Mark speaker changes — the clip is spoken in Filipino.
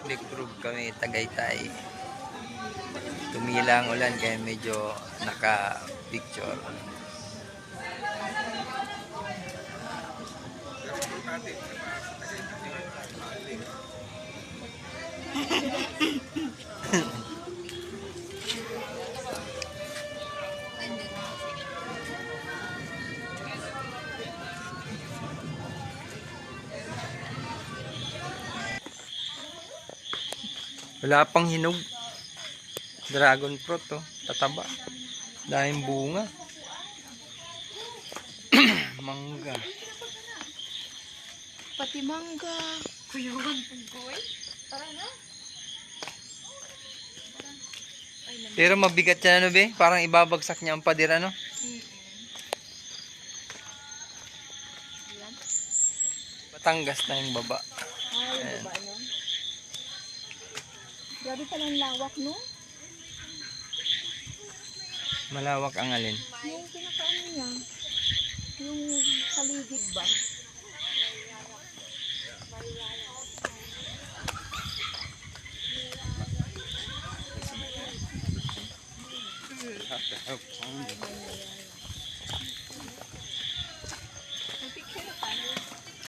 Speaker 1: Lake Grove kami, Tagaytay. Tumila ang ulan kaya medyo naka-picture. Wala pang hinog. Dragon fruit to, tataba. Dahil bunga. Mangga.
Speaker 2: Pati mangga. Kuyugan punggoy. Tara na.
Speaker 1: Pero mabigat yan ano be? Parang ibabagsak niya ang pader ano? Batangas na yung baba.
Speaker 2: Ay, baba no? Grabe palang lawak no?
Speaker 1: Malawak ang alin.
Speaker 2: Yung pinakaano niya. Yung paligid ba?